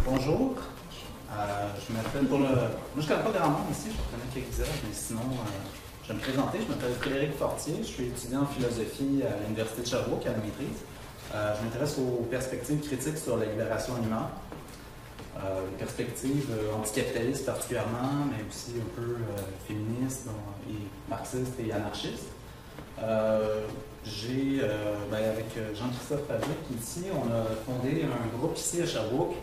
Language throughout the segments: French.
Bonjour, je m'appelle pour le... Moi, je ne connais pas grand monde ici, je connais quelques élèves, mais sinon, je vais me présenter. Je m'appelle Frédéric Fortier, je suis étudiant en philosophie à l'Université de Sherbrooke, à la maîtrise. Je m'intéresse aux perspectives critiques sur la libération animale, les perspectives anticapitalistes particulièrement, mais aussi un peu féministes, et marxistes et anarchistes. Avec Jean-Christophe Pagic, ici, on a fondé un groupe ici à Sherbrooke,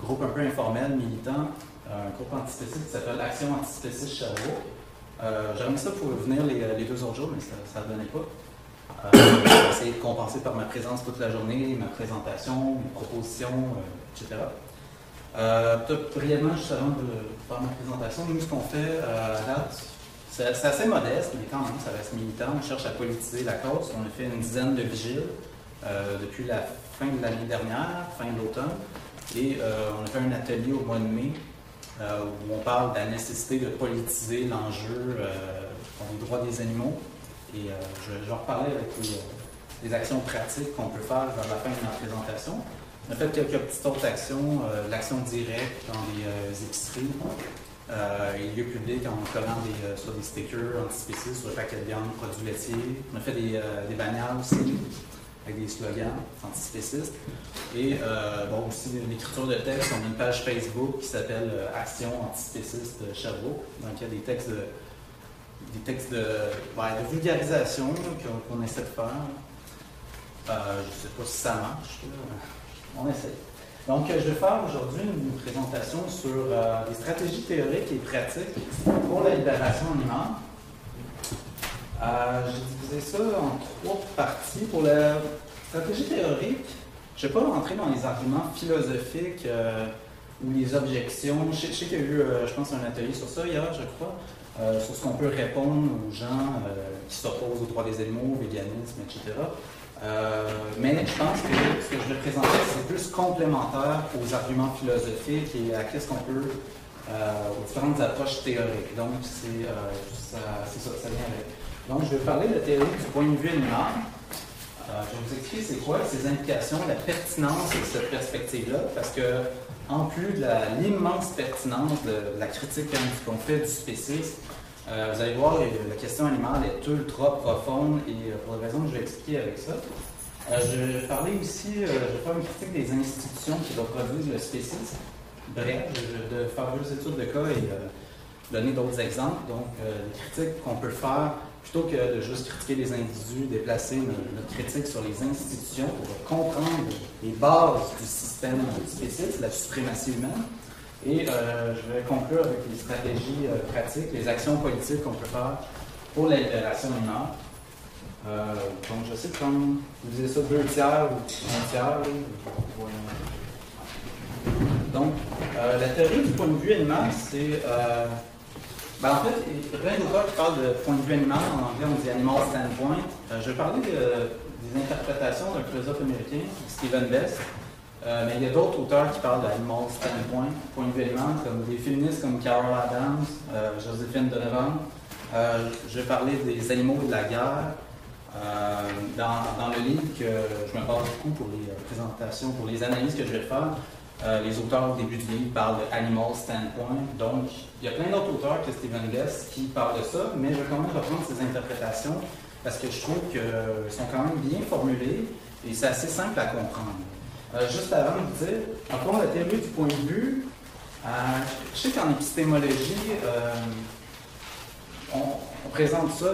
groupe un peu informel, militant, un groupe antispéciste qui s'appelle Action Antispéciste Sherbrooke. J'aurais aimé ça pour venir les 2 autres jours, mais ça ne donnait pas. J'ai essayé de compenser par ma présence toute la journée, ma présentation, mes propositions, etc. Brièvement, juste avant de faire ma présentation, nous, ce qu'on fait à date, c'est assez modeste, mais quand même, ça reste militant. On cherche à politiser la cause. On a fait une dizaine de vigiles depuis la fin de l'année dernière, fin de l'automne. Et on a fait un atelier au mois de mai où on parle de la nécessité de politiser l'enjeu des droits des animaux. Et je vais reparler avec les actions pratiques qu'on peut faire vers la fin de ma présentation. On a fait quelques petites autres actions, l'action directe dans les épiceries, les lieux publics en collant sur des stickers antispécistes sur le paquet de viande, produits laitiers. On a fait des bannières aussi, avec des slogans antispécistes. Et aussi l'écriture de textes. On a une page Facebook qui s'appelle Action Antispéciste Sherbrooke. Donc il y a des textes de vulgarisation qu'on essaie de faire. Je ne sais pas si ça marche. On essaie. Donc, je vais faire aujourd'hui une présentation sur des stratégies théoriques et pratiques pour la libération animale. J'ai divisé ça en 3 parties. Pour la stratégie théorique, je ne vais pas rentrer dans les arguments philosophiques ou les objections. Je sais qu'il y a eu, je pense, un atelier sur ça hier, je crois, sur ce qu'on peut répondre aux gens qui s'opposent aux droits des animaux, au véganisme, etc. Mais je pense que ce que je vais présenter, c'est plus complémentaire aux arguments philosophiques et à qu'est-ce qu'on peut, aux différentes approches théoriques. Donc, c'est ça vient avec. Donc, je vais parler de la théorie du point de vue animal. Je vais vous expliquer c'est quoi ses implications, la pertinence de cette perspective-là, parce que, en plus de l'immense pertinence de la critique qu'on fait du spécisme, vous allez voir, la question animale est ultra profonde et pour des raisons que je vais expliquer avec ça. Je vais parler aussi, je vais faire une critique des institutions qui reproduisent le spécisme. Bref, je vais faire 2 études de cas et donner d'autres exemples. Donc, les critiques qu'on peut faire, plutôt que de juste critiquer les individus, déplacer notre critique sur les institutions pour comprendre les bases du système spéciste, la suprématie humaine. Et je vais conclure avec les stratégies pratiques, les actions politiques qu'on peut faire pour la libération animale. Donc, je sais que comme vous disiez ça 2 tiers ou 1 tiers. Donc, la théorie du point de vue animal, c'est... en fait, il y a plein d'auteurs qui parlent de point de vue animal. En anglais, on dit animal standpoint. Je vais parler des interprétations d'un philosophe américain, Stephen Best. Mais il y a d'autres auteurs qui parlent d'animal standpoint, point de vue animal, comme des féministes comme Carol Adams, Joséphine Donovan. Je vais parler des animaux de la guerre. Dans le livre que je me base beaucoup pour les présentations, pour les analyses que je vais faire, les auteurs au début du livre parlent de animal standpoint. Donc, il y a plein d'autres auteurs que Stephen Best qui parlent de ça, mais je vais quand même reprendre ces interprétations parce que je trouve qu'elles sont quand même bien formulées et c'est assez simple à comprendre. Juste avant de vous dire, en fond, la théorie du point de vue, je sais qu'en épistémologie, on présente ça,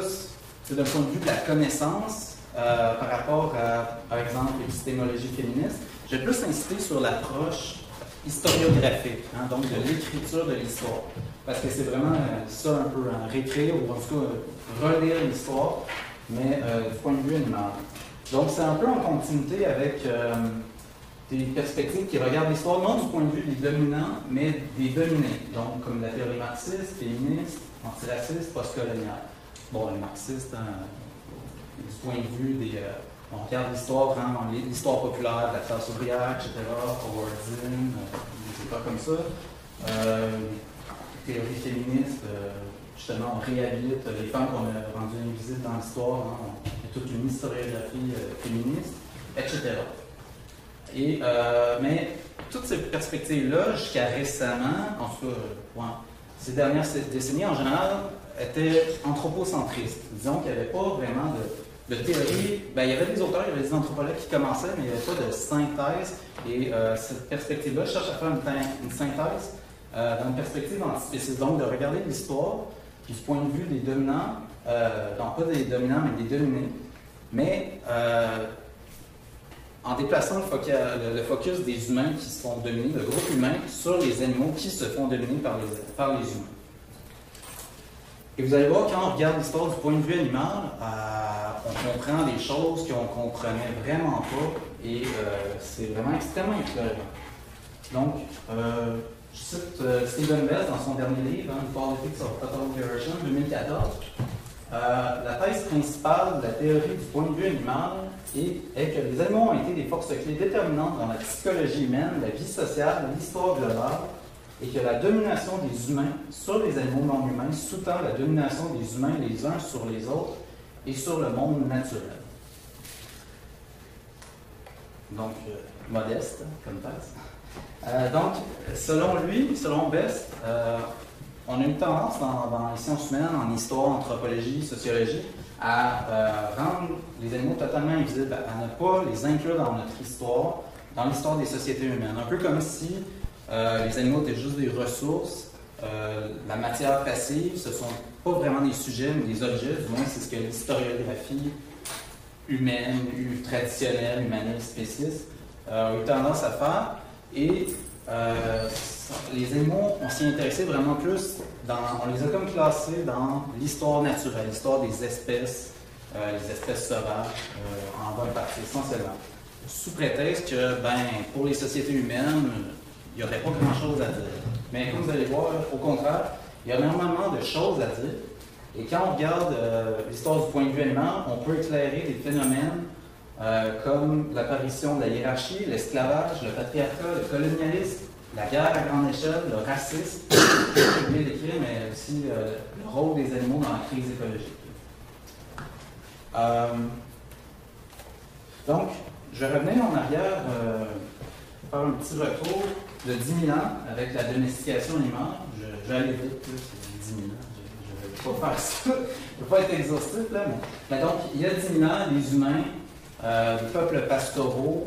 c'est d'un point de vue de la connaissance par rapport à, par exemple, l'épistémologie féministe. Je vais plus insister sur l'approche historiographique, donc de l'écriture de l'histoire. Parce que c'est vraiment ça un peu, réécrire ou en tout cas relire l'histoire, mais du point de vue animal. Donc c'est un peu en continuité avec des perspectives qui regardent l'histoire non du point de vue des dominants, mais des dominés. Donc comme la théorie marxiste, féministe, antiraciste, postcoloniale. Bon, les marxistes, du point de vue des... on regarde l'histoire, vraiment, l'histoire populaire de la classe ouvrière, etc., Howard Zinn, des auteurs comme ça. Théorie féministe, justement, on réhabilite les femmes qu'on a rendues invisibles dans l'histoire, il y a toute une historiographie féministe, etc. Mais toutes ces perspectives-là, jusqu'à récemment, en tout cas, ouais, ces dernières décennies en général, étaient anthropocentristes. Disons qu'il n'y avait pas vraiment de théorie. Ben, il y avait des auteurs, il y avait des anthropologues qui commençaient, mais il n'y avait pas de synthèse. Et cette perspective-là, je cherche à faire une synthèse dans une perspective antispéciste. Donc, de regarder l'histoire du point de vue des dominants, non pas des dominants, mais des dominés, mais en déplaçant le focus des humains qui se font dominer, le groupe humain, sur les animaux qui se font dominer par les humains. Et vous allez voir, quand on regarde l'histoire du point de vue animal, on comprend des choses qu'on ne comprenait vraiment pas, et c'est vraiment extrêmement éclairant. Donc, je cite Stephen Bell dans son dernier livre, The Politics of Totalitarianism, 2014. La thèse principale de la théorie du point de vue animal est que les animaux ont été des forces clés déterminantes dans la psychologie humaine, la vie sociale, l'histoire globale, et que la domination des humains sur les animaux non humains sous-tend la domination des humains les uns sur les autres et sur le monde naturel. Donc, modeste comme thèse. Donc, selon lui, selon Best, on a une tendance dans les sciences humaines, en histoire, anthropologie, sociologie, à rendre les animaux totalement invisibles, à ne pas les inclure dans notre histoire, dans l'histoire des sociétés humaines. Un peu comme si les animaux étaient juste des ressources, la matière passive, ce ne sont pas vraiment des sujets, mais des objets, du moins c'est ce que l'historiographie humaine, traditionnelle, humaniste, spéciste, a eu tendance à faire. Et les animaux, on s'y intéressait vraiment plus, on les a comme classés dans l'histoire naturelle, l'histoire des espèces, les espèces sauvages, en bonne partie, essentiellement. Sous prétexte que, pour les sociétés humaines, il n'y aurait pas grand-chose à dire. Mais comme vous allez voir, au contraire, il y a énormément de choses à dire. Et quand on regarde l'histoire du point de vue animal, on peut éclairer des phénomènes comme l'apparition de la hiérarchie, l'esclavage, le patriarcat, le colonialisme, la guerre à grande échelle, le racisme, j'ai oublié d'écrire, mais aussi le rôle des animaux dans la crise écologique. Donc, je vais revenir en arrière, faire un petit retour de 10 000 ans avec la domestication animale. Je vais aller vite, c'est 10 000 ans. Je ne vais pas faire ça. Je ne vais pas être exhaustif, là. Mais donc, il y a 10 000 ans, les humains, les peuples pastoraux,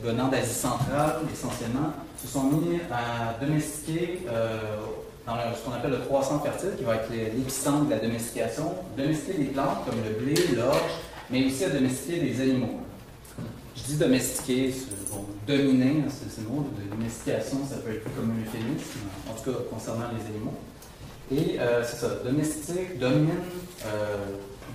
venant d'Asie centrale, essentiellement, se sont mis à domestiquer, dans ce qu'on appelle le croissant fertile, qui va être l'épicentre de la domestication, domestiquer des plantes comme le blé, l'orge, mais aussi à domestiquer des animaux. Je dis domestiquer, bon, dominer, c'est le mot de domestication, ça peut être comme un euphémisme, en tout cas concernant les animaux. Et c'est ça, domestique, domine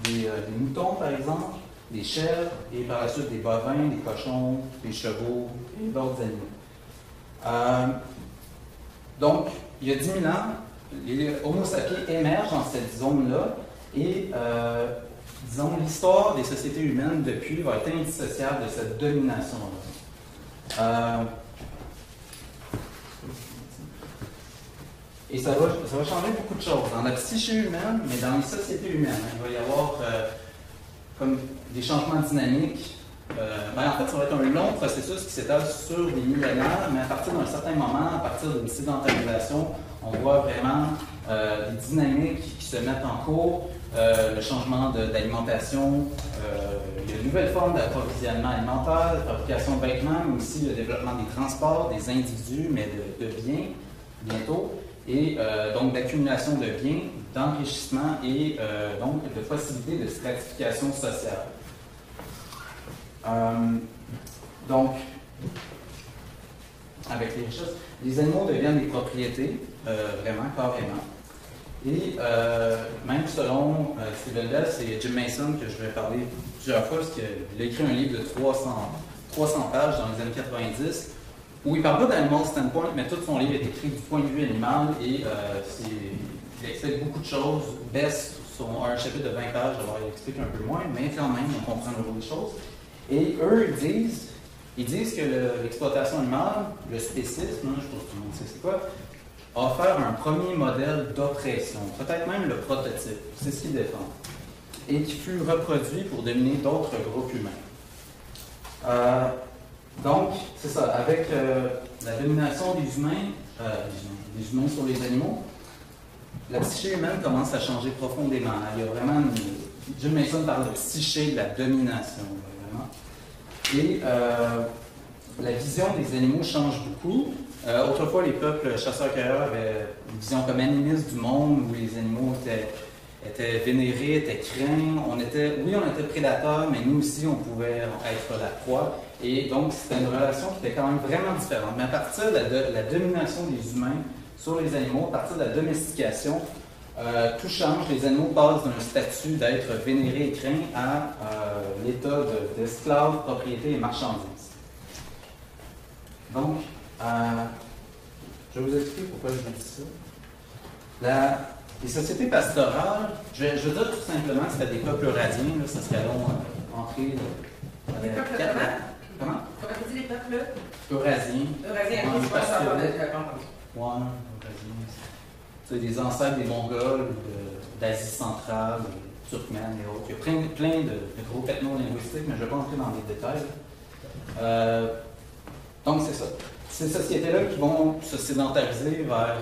des moutons par exemple, des chèvres, et par la suite des bovins, des cochons, des chevaux et d'autres animaux. Donc, il y a 10 000 ans, les Homo sapiens émergent dans cette zone-là, et disons, l'histoire des sociétés humaines depuis va être indissociable de cette domination-là. Et ça va changer beaucoup de choses dans la psyché humaine, mais dans les sociétés humaines. Il va y avoir comme des changements dynamiques. En fait, ça va être un long processus qui s'étale sur des millénaires, mais à partir d'un certain moment, à partir d'une sédentarisation, on voit vraiment des dynamiques qui se mettent en cours, le changement d'alimentation, il y a de nouvelles formes d'approvisionnement alimentaire, de fabrication de vêtements, mais aussi le développement des transports, des individus, mais de biens, bientôt, et donc d'accumulation de biens, d'enrichissement et donc de possibilités de stratification sociale. Donc, avec les richesses, les animaux deviennent des propriétés, vraiment, carrément. Et même selon Stephen Bell, c'est Jim Mason que je vais parler plusieurs fois, parce qu'il a écrit un livre de 300 pages dans les années 90, où il ne parle pas d'animal standpoint, mais tout son livre est écrit du point de vue animal, et il explique beaucoup de choses. Best, un chapitre de 20 pages, alors il explique un peu moins, mais quand même, on comprend le rôle des choses. Et eux, ils disent que l'exploitation animale, le spécisme, je pense que tout le monde sait c'est quoi, a offert un premier modèle d'oppression, peut-être même le prototype, c'est ce qu'ils défendent, et qui fut reproduit pour dominer d'autres groupes humains. Donc, c'est ça, avec la domination des humains sur les animaux, la psyché humaine commence à changer profondément. Il y a vraiment Jim Mason parle de psyché de la domination, vraiment. Et la vision des animaux change beaucoup. Autrefois, les peuples chasseurs-cueilleurs avaient une vision comme animiste du monde, où les animaux étaient vénérés, étaient craints. On était prédateurs, mais nous aussi, on pouvait être la proie. Et donc, c'était une relation qui était quand même vraiment différente. Mais à partir de la domination des humains sur les animaux, à partir de la domestication, tout change. Les animaux passent d'un statut d'être vénérés et craints à l'état d'esclaves, propriété et marchandises. Donc, je vais vous expliquer pourquoi je dis ça. Les sociétés pastorales, je veux dire tout simplement, c'était des peuples eurasiens, là, ça serait long entrer. Les peuples comment? Comment tu dis les peuples? Eurasiens. Eurasiens, je pense que ça va être ouais, eurasiens. C'est des ancêtres des Mongols, d'Asie centrale, turkmènes et autres. Il y a plein de groupes ethno-linguistiques, mais je ne vais pas entrer dans les détails. Donc, c'est ça. Ces sociétés-là qui vont se sédentariser vers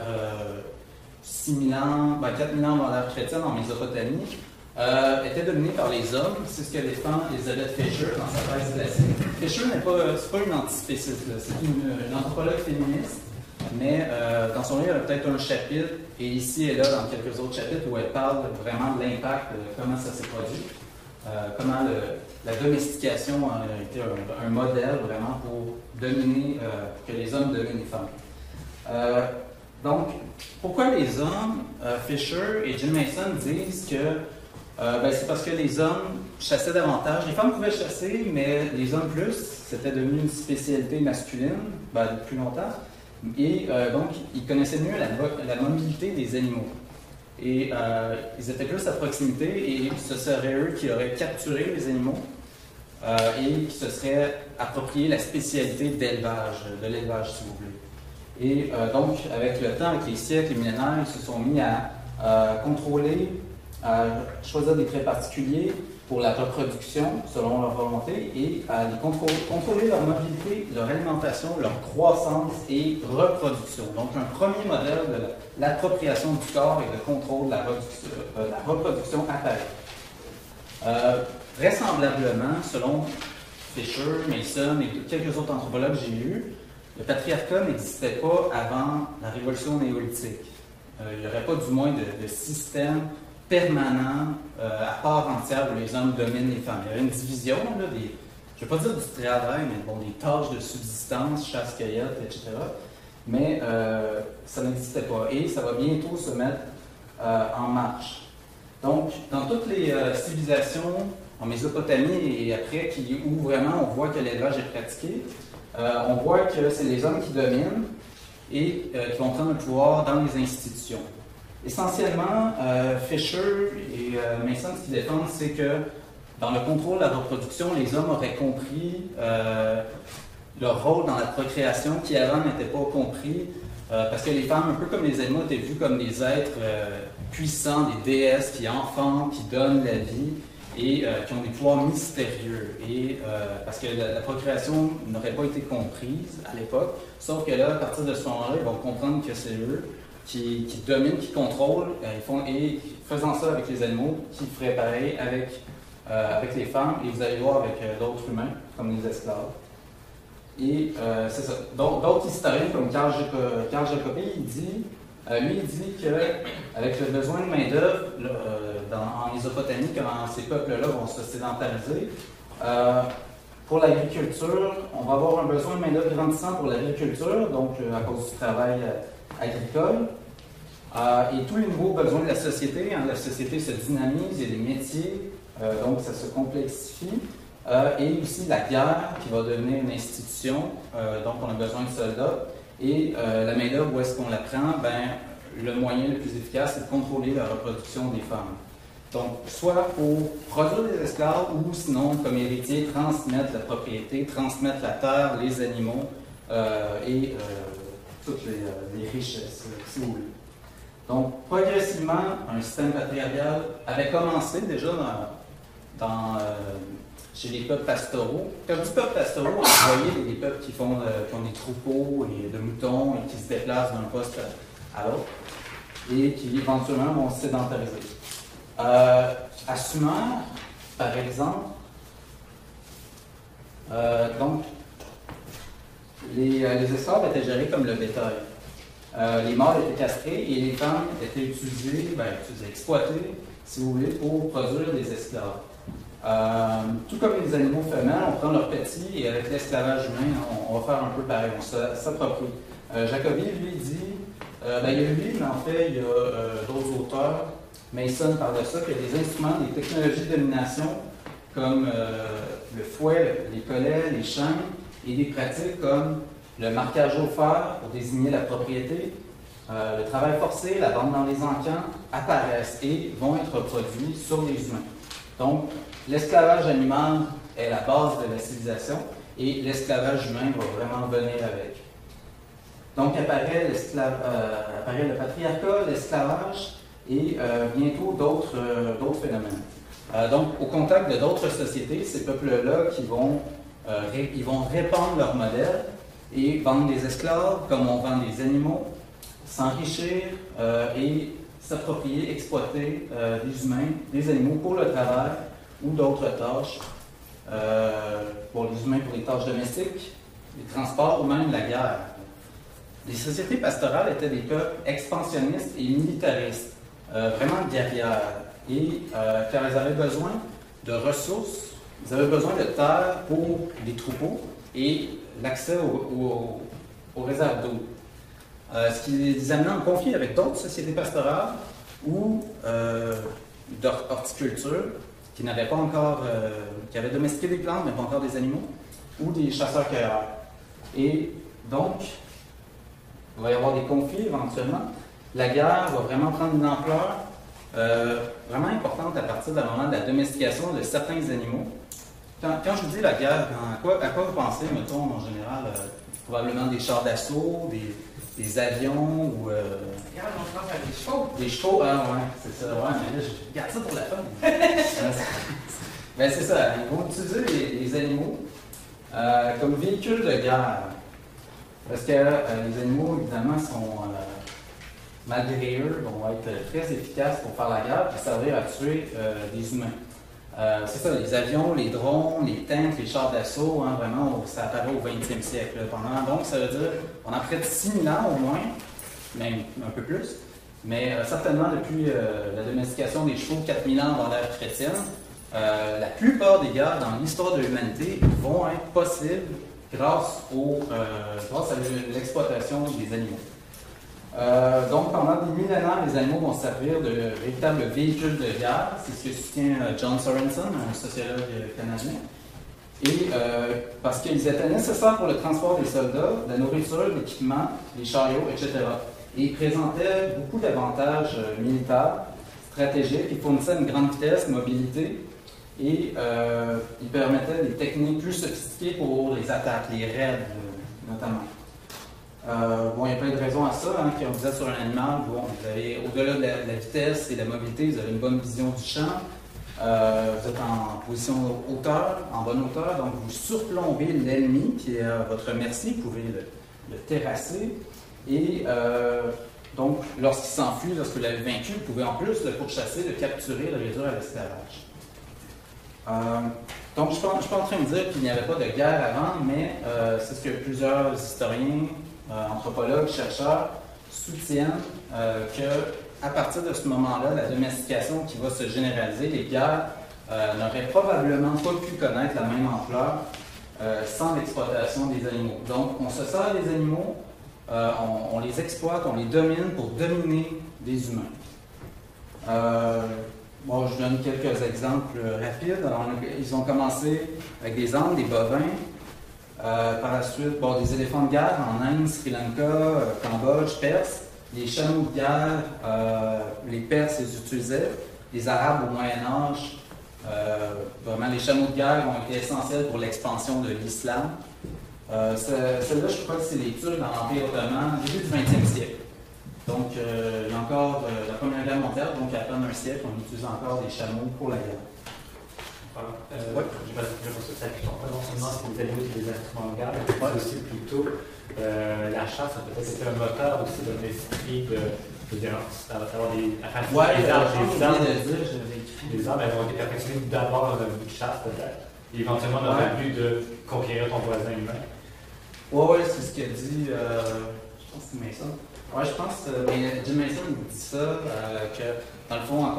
6 000 ans, 4 000 ans avant l'ère chrétienne en Mésopotamie, étaient dominées par les hommes. C'est ce que défend Elizabeth Fisher dans sa thèse classique. Fisher n'est pas une antispéciste, c'est une anthropologue féministe, mais dans son livre, elle a peut-être un chapitre, et ici et là, dans quelques autres chapitres, où elle parle vraiment de l'impact, de comment ça s'est produit, comment la domestication a été un modèle vraiment pour dominer, que les hommes dominent les femmes. Donc, pourquoi les hommes, Fisher et Jim Mason disent que c'est parce que les hommes chassaient davantage. Les femmes pouvaient chasser, mais les hommes plus, c'était devenu une spécialité masculine depuis longtemps. Et donc, ils connaissaient mieux la mobilité des animaux. Et ils étaient plus à proximité, et ce serait eux qui auraient capturé les animaux et qui se seraient approprié la spécialité d'élevage, de l'élevage, si vous voulez. Et donc, avec le temps, avec les siècles, les millénaires, ils se sont mis à contrôler, à choisir des traits particuliers pour la reproduction, selon leur volonté, et à les contrôler leur mobilité, leur alimentation, leur croissance et reproduction. Donc, un premier modèle de l'appropriation du corps et de contrôle de la reproduction apparaît. Vraisemblablement, selon Fisher, Mason et quelques autres anthropologues que j'ai lus, le patriarcat n'existait pas avant la révolution néolithique. Il n'y aurait pas du moins de système permanent, à part entière, où les hommes dominent les femmes. Il y avait une division, là, je ne vais pas dire du travail, mais des tâches de subsistance, chasse-cueillette, etc. Mais ça n'existait pas. Et ça va bientôt se mettre en marche. Donc, dans toutes les civilisations, en Mésopotamie et après, où vraiment on voit que l'élevage est pratiqué, on voit que c'est les hommes qui dominent et qui vont prendre le pouvoir dans les institutions. Essentiellement, Fisher et Mason, ce qu'ils défendent, c'est que dans le contrôle de la reproduction, les hommes auraient compris leur rôle dans la procréation qui avant n'était pas compris, parce que les femmes, un peu comme les animaux, étaient vues comme des êtres puissants, des déesses qui enfantent, qui donnent la vie et qui ont des pouvoirs mystérieux. Et parce que la procréation n'aurait pas été comprise à l'époque, sauf que là, à partir de ce moment-là, ils vont comprendre que c'est eux qui dominent, qui contrôlent, et faisant ça avec les animaux, qui feraient pareil avec les femmes, et vous allez voir avec d'autres humains, comme les esclaves. Et c'est ça. D'autres historiens, comme Carl Jacobi, il dit qu'avec le besoin de main-d'œuvre en Mésopotamie, quand ces peuples-là vont se sédentariser, pour l'agriculture, on va avoir un besoin de main-d'œuvre grandissant pour l'agriculture, donc à cause du travail agricole. Et tous les nouveaux besoins de la société, la société se dynamise, il y a des métiers, donc ça se complexifie. Et aussi la guerre qui va devenir une institution, donc on a besoin de soldats. Et la main-d'œuvre, où est-ce qu'on la prend? Le moyen le plus efficace, c'est de contrôler la reproduction des femmes. Donc, soit pour produire des esclaves, ou sinon, comme héritier, transmettre la propriété, transmettre la terre, les animaux et toutes les richesses, si vous voulez. Donc, progressivement, un système patriarcal avait commencé déjà chez les peuples pastoraux. Quand je dis peuples pastoraux, vous voyez des peuples qui ont des troupeaux et de moutons et qui se déplacent d'un poste à l'autre et qui éventuellement vont se sédentariser. À Sumer, par exemple, donc, les esclaves étaient gérés comme le bétail. Les mâles étaient castrés et les femmes étaient utilisées, exploitées, si vous voulez, pour produire des esclaves. Tout comme les animaux femelles, on prend leurs petits et avec l'esclavage humain, on va faire un peu pareil, on s'approprie. Jacobi, lui, dit, il y a lui, mais en fait, il y a d'autres auteurs. Mason parle de ça, qu'il y a des instruments, des technologies de domination, comme le fouet, les collets, les chaînes, et des pratiques comme le marquage au fer pour désigner la propriété, le travail forcé, la vente dans les encans, apparaissent et vont être reproduits sur les humains. Donc, l'esclavage animal est la base de la civilisation et l'esclavage humain va vraiment venir avec. Donc, apparaît le patriarcat, l'esclavage et bientôt d'autres phénomènes. Donc, au contact de d'autres sociétés, ces peuples-là ils vont répandre leur modèle et vendre des esclaves comme on vend des animaux, s'enrichir et s'approprier, exploiter des humains, des animaux pour le travail ou d'autres tâches, pour les humains pour les tâches domestiques, les transports ou même la guerre. Les sociétés pastorales étaient des peuples expansionnistes et militaristes, vraiment guerrières, et car ils avaient besoin de ressources, ils avaient besoin de terre pour les troupeaux et l'accès aux réserves d'eau. Ce qui les amenait en conflit avec d'autres sociétés pastorales ou d'horticulture qui n'avaient pas encore, qui avaient domestiqué des plantes mais pas encore des animaux, ou des chasseurs-cueilleurs. Et donc, il va y avoir des conflits éventuellement. La guerre va vraiment prendre une ampleur vraiment importante à partir du moment de la domestication de certains animaux. Quand je vous dis la guerre, à quoi vous pensez, mettons, en général, probablement des chars d'assaut, des avions ou... Regarde, on prend des chevaux. Des chevaux, ah ouais, c'est ça. Ouais, mais là, je garde ça pour la fun. Ben c'est ça, ils vont utiliser les animaux comme véhicule de guerre. Parce que les animaux, évidemment, sont, malgré eux, vont être très efficaces pour faire la guerre et servir à tuer des humains. C'est ça, les avions, les drones, les tanks, les chars d'assaut, hein, vraiment, ça apparaît au 20e siècle. Donc, ça veut dire, on a près de 6000 ans au moins, même un peu plus, mais certainement depuis la domestication des chevaux 4000 ans avant l'ère chrétienne, la plupart des guerres dans l'histoire de l'humanité vont être possibles grâce à l'exploitation des animaux. Donc, pendant des millénaires, les animaux vont servir de véritables véhicules de guerre. C'est ce que soutient John Sorensen, un sociologue canadien. Et parce qu'ils étaient nécessaires pour le transport des soldats, la nourriture, l'équipement, les chariots, etc. Et ils présentaient beaucoup d'avantages militaires, stratégiques. Ils fournissaient une grande vitesse, mobilité, et ils permettaient des techniques plus sophistiquées pour les attaques, les raids notamment. Il y a plein de raisons à ça. Quand vous êtes sur un animal, vous avez, au-delà de la vitesse et de la mobilité, vous avez une bonne vision du champ. Vous êtes en position hauteur, en bonne hauteur, donc vous surplombez l'ennemi qui est à votre merci, vous pouvez le terrasser. Et donc, lorsqu'il s'enfuit, lorsque vous l'avez vaincu, vous pouvez en plus le pourchasser, le capturer, le réduire à l'esclavage. Donc, je ne suis pas en train de dire qu'il n'y avait pas de guerre avant, mais c'est ce que plusieurs historiens, anthropologues, chercheurs soutiennent qu'à partir de ce moment-là, la domestication qui va se généraliser, les guerres n'auraient probablement pas pu connaître la même ampleur sans l'exploitation des animaux. Donc, on se sert des animaux, on les exploite, on les domine pour dominer des humains. Je donne quelques exemples rapides. Alors, ils ont commencé avec des ânes, des bovins. Par la suite, des éléphants de guerre en Inde, Sri Lanka, Cambodge, Perse. Les chameaux de guerre, les Perses les utilisaient. Les Arabes au Moyen-Âge, vraiment les chameaux de guerre ont été essentiels pour l'expansion de l'islam. Celle-là, je crois que c'est les Turcs dans l'Empire ottoman, début du 20e siècle. Donc, il y a encore la Première Guerre mondiale, donc à peine un siècle, on utilise encore des chameaux pour la guerre. Voilà. Ouais. Je pense que ça touche pas non seulement c'est des animaux et des instruments de garde, mais aussi plutôt la chasse a peut-être été un moteur aussi de l'esprit de violence. D'avoir des. Ouais, les armes, les les armes, elles ont été perfectionnées d'abord dans un but de chasse, peut-être, et éventuellement dans un but de conquérir ton voisin humain. Ouais, c'est ce qu'il a dit. Je pense que c'est Mason. Ouais, je pense que Jim Mason dit ça, que dans le fond, à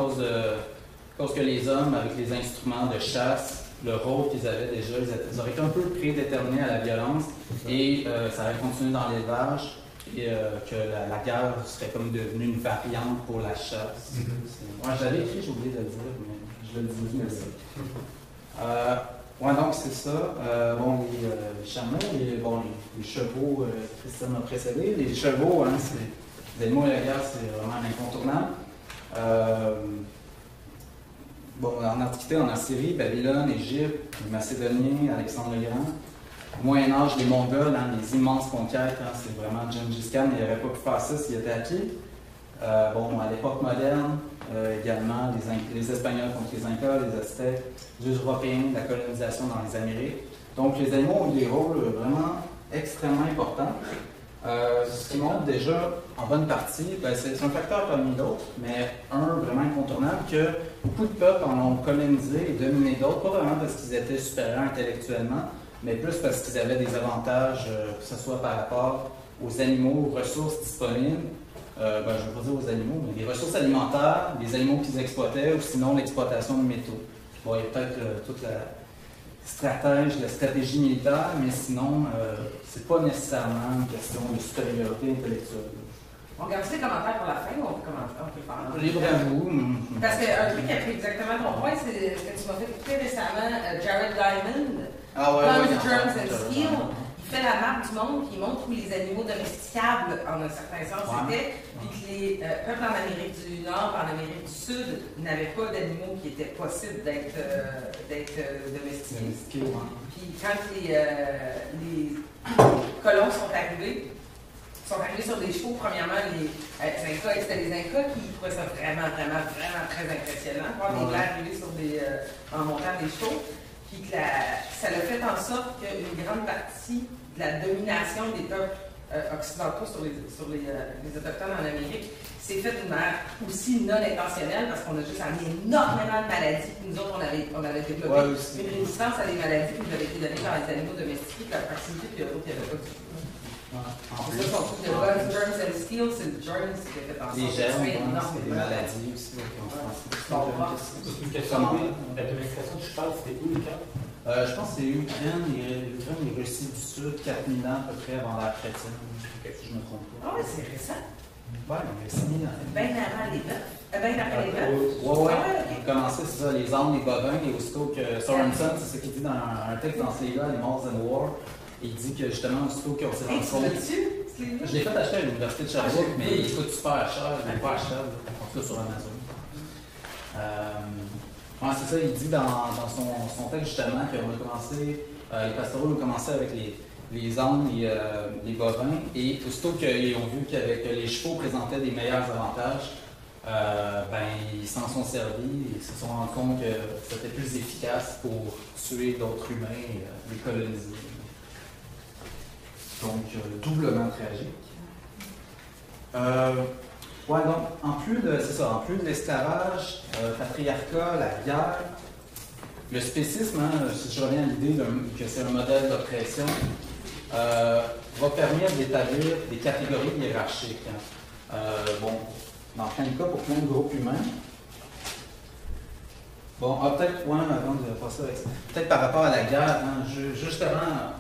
cause que les hommes, avec les instruments de chasse, le rôle qu'ils avaient déjà, ils auraient été un peu prédéterminés à la violence et ça aurait continué dans l'élevage et que la guerre serait comme devenue une variante pour la chasse. Ouais, j'avais écrit, j'ai oublié de le dire, mais je le dis, merci. Ouais, donc c'est ça. Bon, les chameaux, les chevaux, Christian m'a précédé. Les chevaux, hein, les animaux à la guerre, c'est vraiment incontournable. Bon, en Antiquité, en Assyrie, Babylone, Égypte, les Macédoniens, Alexandre le Grand. Au Moyen-Âge, les Mongols, hein, les immenses conquêtes, hein, c'est vraiment Gengis Khan, il n'aurait pas pu faire ça s'il était à pied. Bon, à l'époque moderne, également, les Espagnols contre les Incas, les Aztèques, les Européens, la colonisation dans les Amériques. Donc, les animaux ont des rôles vraiment extrêmement importants. Ce qui montre déjà, en bonne partie, c'est un facteur parmi d'autres, mais un vraiment incontournable, que beaucoup de peuples en ont colonisé et dominé d'autres, pas vraiment parce qu'ils étaient supérieurs intellectuellement, mais plus parce qu'ils avaient des avantages, que ce soit par rapport aux animaux, aux ressources disponibles. Je ne veux pas dire aux animaux, mais les ressources alimentaires, les animaux qu'ils exploitaient, ou sinon l'exploitation de métaux. Bon, il y a peut-être toute la stratégie militaire, mais sinon, c'est pas nécessairement une question de supériorité intellectuelle. On garde les commentaires pour la fin ou on peut le faire? Libre à vous. Parce qu'un truc qui a pris exactement ton point, c'est ce que tu m'as fait écouter récemment, Jared Diamond, Guns, Germs and Steel. Il fait la map du monde, puis il montre où les animaux domesticables, en un certain sens, étaient, puis que les peuples en Amérique du Nord, en Amérique du Sud, n'avaient pas d'animaux qui étaient possibles d'être domestiqués. Puis quand les colons sont arrivés sur des chevaux, premièrement, les Incas, c'était les Incas qui trouvaient ça vraiment très impressionnant, voir les gars arriver en montant des chevaux. Puis que ça a fait en sorte qu'une grande partie de la domination des peuples occidentaux sur les Autochtones en Amérique s'est faite d'une manière aussi non intentionnelle parce qu'on a juste amené énormément de maladies. Puis nous autres, on avait développé une résistance à des maladies qui nous avaient été données par les animaux domestiques, la proximité, puis l'autre, il n'y avait pas du tout. C'est ça son truc de Guns, Germs and Steel, c'est le germ qui s'est fait en sorte. Les germes, c'est des maladies aussi. C'est une question de la domestication du cheval, c'était où le cas? Je pense que c'est Ukraine et Russie du Sud, 4000 ans à peu près avant l'ère chrétienne, si je ne me trompe pas. Ah oui, c'est récent. Ouais, mais 6000 ans. Bien avant les bœufs. Bien après les bœufs. Ouais. On commençait, c'est ça, les ânes, les bovins, et aussitôt que Sorensen, c'est ce qu'il dit dans un texte dans ce livre-là, Animals and War, il dit que justement, aussitôt qu'on s'est rendu compte. Je l'ai fait acheter à l'Université de Sherbrooke, mais il coûte super cher, il n'est pas achetable, en tout cas sur Amazon. Ouais, c'est ça, il dit dans son texte justement qu'on a commencé, les pastoraux ont commencé avec les ânes, les bovins, et aussitôt qu'ils ont vu que les chevaux présentaient des meilleurs avantages, ils s'en sont servis et se sont rendus compte que c'était plus efficace pour tuer d'autres humains et les coloniser. Donc, doublement tragique. Ouais, donc, en plus de l'esclavage, patriarcat, la guerre, le spécisme, si je reviens à l'idée que c'est un modèle d'oppression, va permettre d'établir des catégories hiérarchiques. Dans plein de cas, pour plein de groupes humains. Bon, peut-être, avant de passer avec ça, peut-être par rapport à la guerre, justement,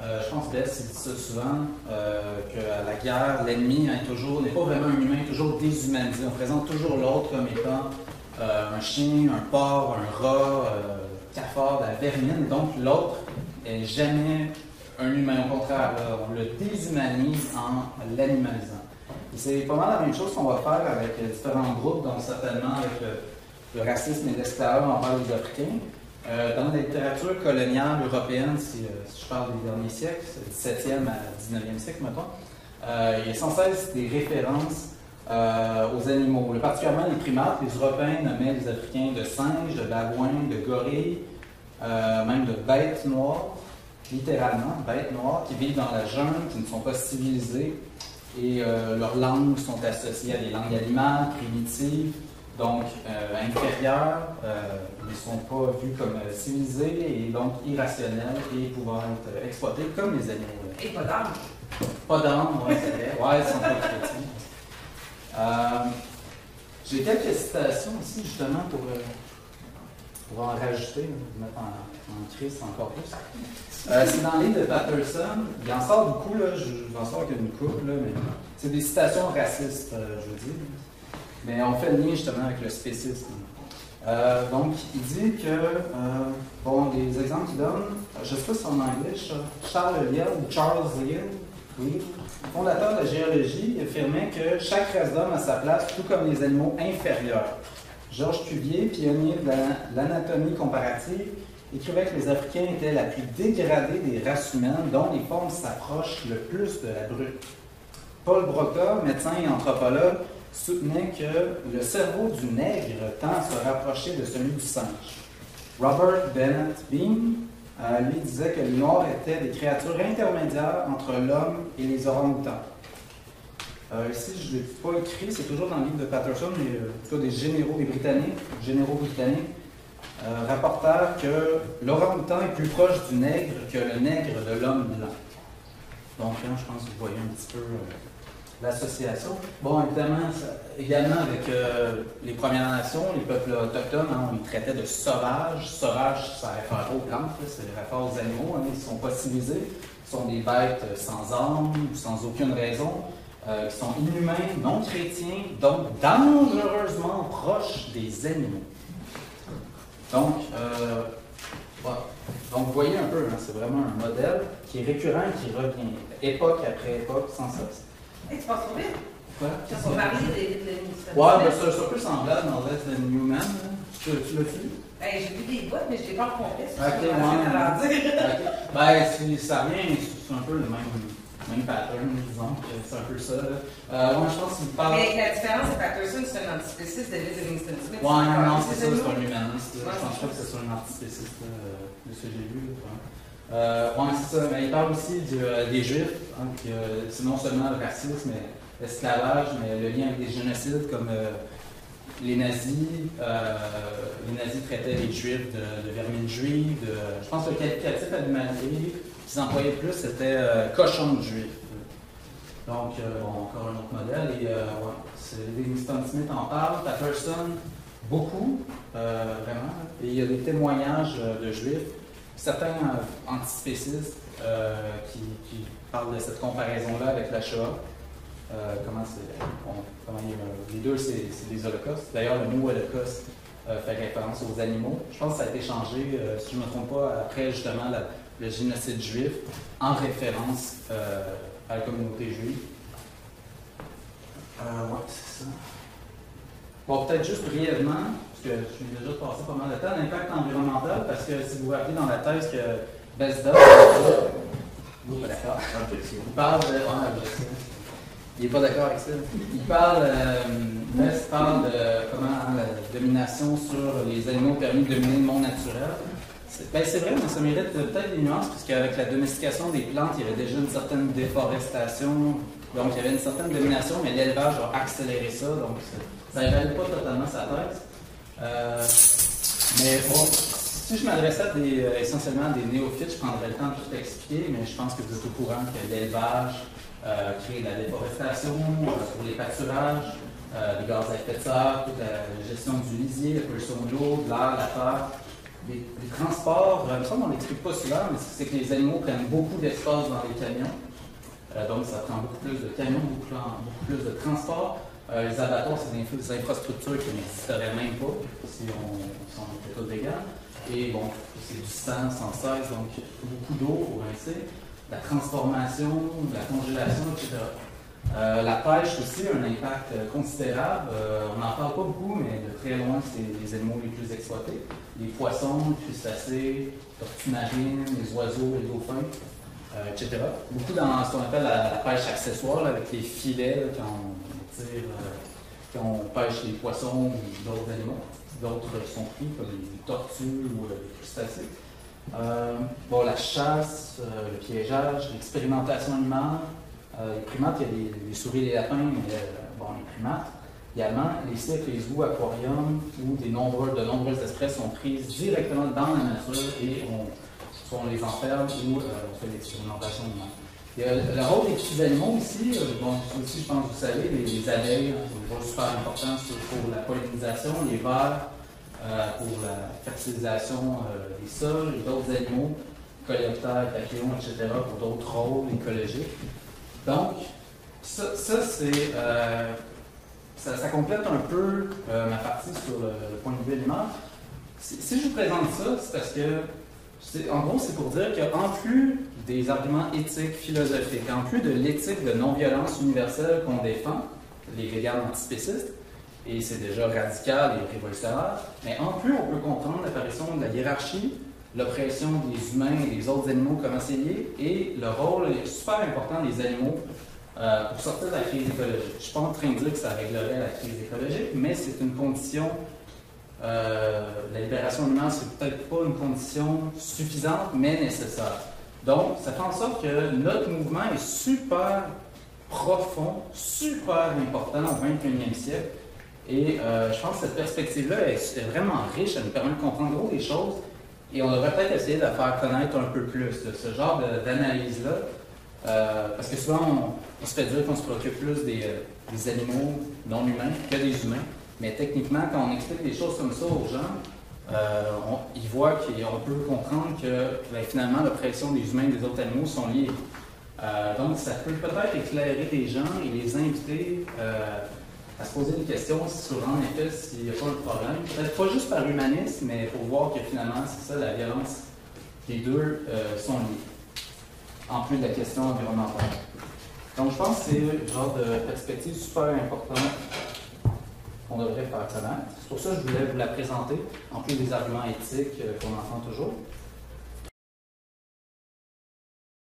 je pense que Bess dit ça souvent, qu'à la guerre, l'ennemi n'est pas vraiment un humain, toujours déshumanisé. On présente toujours l'autre comme étant un chien, un porc, un rat, cafard, la vermine. Donc l'autre n'est jamais un humain. Au contraire, on le déshumanise en l'animalisant. Et c'est pas mal la même chose qu'on va faire avec différents groupes, donc certainement avec le racisme et l'esclavage envers les Africains. Dans la littérature coloniale européenne, si je parle des derniers siècles, du 17e à 19e siècle, mettons, il y a sans cesse des références aux animaux, particulièrement les primates. Les Européens nommaient les Africains de singes, de babouins, de gorilles, même de bêtes noires, littéralement, bêtes noires, qui vivent dans la jungle, qui ne sont pas civilisées, et leurs langues sont associées à des langues animales, primitives, donc inférieures, ils ne sont pas vus comme civilisés, et donc irrationnels, et pouvant être exploités comme les animaux. Et pas d'âme. Pas d'âme, oui, c'est vrai. Ouais, ils sont pas chrétiens. J'ai quelques citations aussi, justement, pour en rajouter, mettre en crise encore plus. C'est dans le livre de Patterson. Il en sort beaucoup, là, je vais en sortir qu'une couple, là, mais c'est des citations racistes, je veux dire. Mais on fait le lien justement avec le spécisme. Donc, il dit que, bon, les exemples qu'il donne, je ne sais pas si c'est en anglais, Charles Lyell ou Charles Lyell, oui, fondateur de la géologie, affirmait que chaque race d'homme a sa place, tout comme les animaux inférieurs. Georges Cuvier, pionnier de l'anatomie comparative, écrivait que les Africains étaient la plus dégradée des races humaines, dont les formes s'approchent le plus de la brute. Paul Broca, médecin et anthropologue, soutenait que le cerveau du nègre tend à se rapprocher de celui du singe. Robert Bennett Bean, lui, disait que les Noirs étaient des créatures intermédiaires entre l'homme et les orang-outans. Ici, je ne l'ai pas écrit, c'est toujours dans le livre de Patterson, mais en tout cas des généraux britanniques, rapportèrent que l'orang-outan est plus proche du nègre que le nègre de l'homme blanc. Donc, là, je pense que vous voyez un petit peu l'association. Bon, également avec les Premières Nations, les peuples autochtones, on les traitait de sauvages. Sauvages, ça réfère aux plantes, ça réfère aux animaux, ils ne sont pas civilisés, ils sont des bêtes sans âme, sans aucune raison, qui sont inhumains, non chrétiens, donc dangereusement proches des animaux. Donc, voilà. Donc, vous voyez un peu, c'est vraiment un modèle qui est récurrent et qui revient, époque après époque, sans cesse. Tu passes trop vite? Quoi? On va parler de ouais, ben c'est un peu semblable dans Less Than Human. Tu l'as-tu? J'ai vu des bouts, mais je ne l'ai pas compris. Ok, ouais. Ben, ça vient, c'est un peu le même pattern, disons. C'est un peu ça. Moi, je pense qu'il parle. Mais la différence, c'est que Patterson, c'est un antispéciste, David Livingstone Smith. Ouais, non, c'est ça, c'est un humaniste. Je pense pas que ce soit un antispéciste de ce que j'ai vu. Ouais, c'est ça. Mais il parle aussi des Juifs, que c'est non seulement le racisme, mais l'esclavage, mais le lien avec des génocides comme les nazis. Les nazis traitaient les Juifs de vermine juive. Je pense que le qualificatif à l'humanité qu'ils employaient plus, c'était cochon de juif. Donc, encore un autre modèle. Et Livingstone Smith en parle, Patterson, beaucoup, vraiment. Et il y a des témoignages de juifs. Certains antispécistes qui parlent de cette comparaison-là avec la Shoah. Les deux, c'est des holocaustes. D'ailleurs, le mot holocauste fait référence aux animaux. Je pense que ça a été changé, si je ne me trompe pas, après justement le génocide juif, en référence à la communauté juive. Ouais, c'est ça. Bon, peut-être juste brièvement, parce que je suis déjà passé pas mal de temps, l'impact environnemental, parce que si vous vous rappelez dans la thèse que Besda, il parle de. Il n'est pas d'accord avec ça. Il parle, Bess parle de comment la domination sur les animaux permis de dominer le monde naturel. C'est vrai, mais ça mérite peut-être des nuances, parce qu'avec la domestication des plantes, il y avait déjà une certaine déforestation, donc il y avait une certaine domination, mais l'élevage a accéléré ça, donc ça n'évalue pas totalement sa thèse. Mais bon, si je m'adressais à essentiellement à des néophytes, je prendrais le temps de tout expliquer, mais je pense que vous êtes au courant que l'élevage crée de la déforestation pour les pâturages, les gaz à effet de serre, toute la gestion du lisier, la pollution de l'eau, de l'air, de la terre. Les transports, il me semble qu'on ne l'explique pas souvent, mais c'est que les animaux prennent beaucoup d'espace dans les camions. Donc, ça prend beaucoup plus de camions, beaucoup plus de transports. Les abattoirs, c'est des infrastructures qui n'existeraient même pas si on était tous végans. Et bon, c'est du sang sans cesse, donc beaucoup d'eau pour rincer. La transformation, la congélation, etc. La pêche aussi a un impact considérable. On n'en parle pas beaucoup, mais de très loin, c'est les animaux les plus exploités. Les poissons, les crustacés, les tortues marines, les oiseaux, les dauphins. etc. Beaucoup dans ce qu'on appelle la pêche accessoire, là, avec les filets là, quand on pêche les poissons ou d'autres animaux. D'autres sont pris, comme les tortues ou les crustacés. Bon, la chasse, le piégeage, l'expérimentation animale. Les primates, il y a les souris et les lapins, mais bon, les primates. Également, les cirques, les zoos, aquariums, où de nombreuses espèces sont prises directement dans la nature et on les enferme ou on fait l'expérimentation animale. Il y a le rôle des petits animaux ici. Bon, aussi, je pense que vous savez, les abeilles, un rôle super important pour la pollinisation, les vers, pour la fertilisation des sols, et d'autres animaux, coléoptères, papillons, etc., pour d'autres rôles écologiques. Donc, ça c'est. Ça complète un peu ma partie sur le point de vue animal. Si je vous présente ça, c'est parce que, en gros, c'est pour dire qu'en plus des arguments éthiques, philosophiques, en plus de l'éthique de non-violence universelle qu'on défend, les véganes antispécistes, et c'est déjà radical et révolutionnaire, mais en plus, on peut comprendre l'apparition de la hiérarchie, l'oppression des humains et des autres animaux comme enseignés, et le rôle super important des animaux pour sortir de la crise écologique. Je ne suis pas en train de dire que ça réglerait la crise écologique, mais c'est une condition, la libération animale, c'est peut-être pas une condition suffisante, mais nécessaire. Donc, ça fait en sorte que notre mouvement est super profond, super important au 21e siècle. Et je pense que cette perspective-là est vraiment riche, elle nous permet de comprendre gros des choses. Et on devrait peut-être essayer de la faire connaître un peu plus, ce genre d'analyse-là. Parce que souvent, on se fait dire qu'on se préoccupe plus des animaux non humains que des humains. Mais techniquement, quand on explique des choses comme ça aux gens, ils voient qu'on peut comprendre que finalement, l'oppression des humains et des autres animaux sont liés. Donc, ça peut peut-être éclairer des gens et les inviter à se poser des questions sur, en effet, s'il n'y a pas un problème. Peut-être pas juste par humanisme, mais pour voir que finalement, c'est ça, la violence, les deux sont liés. En plus de la question environnementale. Donc, je pense que c'est le genre de perspective super importante qu'on devrait faire connaître. C'est pour ça que je voulais vous la présenter, en plus des arguments éthiques qu'on entend toujours.